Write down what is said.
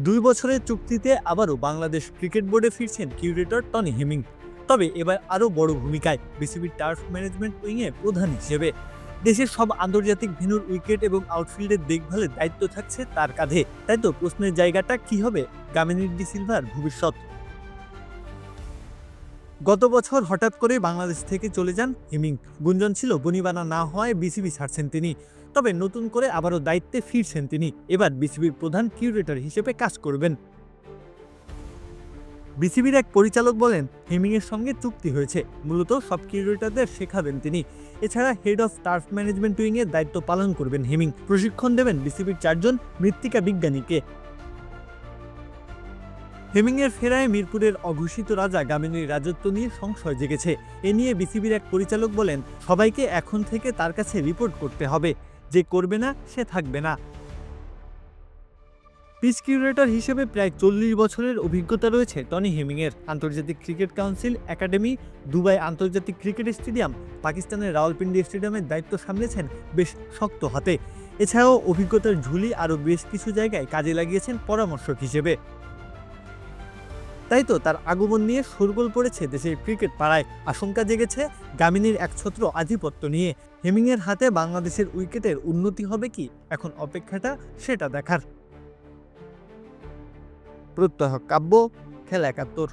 2 বছরের চুক্তিতে আবারও বাংলাদেশ ক্রিকেট বোর্ডে ফিরছেন কিউরেটর টনি হেমিং। তবে এবার আরও বড় ভূমিকায় বিসিবির টার্ফ ম্যানেজমেন্ট উইংয়ে প্রধান হিসেবে। দেশের সব আন্তর্জাতিক ভেন্যুর উইকেট এবং আউটফিল্ডের দেখভালের দায়িত্ব থাকছে তার কাঁধে। তাই তো প্রশ্নের জায়গাটা কি হবে গামিনী ডি সিলভার ভবিষ্যৎ। গত বছর হঠাৎ করে বাংলাদেশ থেকে চলে যান হেমিং। গুঞ্জন ছিল বনিবানা না হওয়ায় বিসিবি ছাড়ছেন তিনি। তবে নতুন করে আবারও দায়িত্বে ফিরছেন তিনি। এবার বিসিবির প্রধান কিউরেটর হিসেবে কাজ করবেন। বিসিবির এক পরিচালক বলেন, হেমিংয়ের সঙ্গে চুক্তি হয়েছে, মূলত সব কিউরেটরদের শেখাবেন তিনি। এছাড়া হেড অফ টার্ফ ম্যানেজমেন্ট উইংয়ের দায়িত্ব পালন করবেন হেমিং। প্রশিক্ষণ দেবেন বিসিবির 4 জন মৃত্তিকা বিজ্ঞানীকে। হেমিংয়ের ফেরায় মিরপুরের অঘোষিত রাজা গামিনীর রাজত্ব নিয়ে সংশয় জেগেছে। এ নিয়ে বিসিবির এক পরিচালক বলেন, সবাইকে এখন থেকে তার কাছে রিপোর্ট করতে হবে। যে করবে না সে থাকবে না। পিচ কিউরেটর হিসেবে প্রায় 40 বছরের অভিজ্ঞতা রয়েছে টনি হেমিংয়ের। আন্তর্জাতিক ক্রিকেট কাউন্সিল একাডেমি, দুবাই আন্তর্জাতিক ক্রিকেট স্টেডিয়াম, পাকিস্তানের রাওয়ালপিন্ডি স্টেডিয়ামের দায়িত্ব সামলেছেন বেশ শক্ত হাতে। এছাড়াও অভিজ্ঞতার ঝুলি আরও বেশ কিছু জায়গায় কাজে লাগিয়েছেন পরামর্শক হিসেবে। তাই তো তার আগমন নিয়ে শোরগোল পড়েছে দেশের ক্রিকেট পাড়ায়। আশঙ্কা জেগেছে গামিনীর একছত্র আধিপত্য নিয়ে। হেমিংয়ের হাতে বাংলাদেশের উইকেটের উন্নতি হবে কি, এখন অপেক্ষাটা সেটা দেখার। প্রত্যহ কাব্য, খেলা ৭১।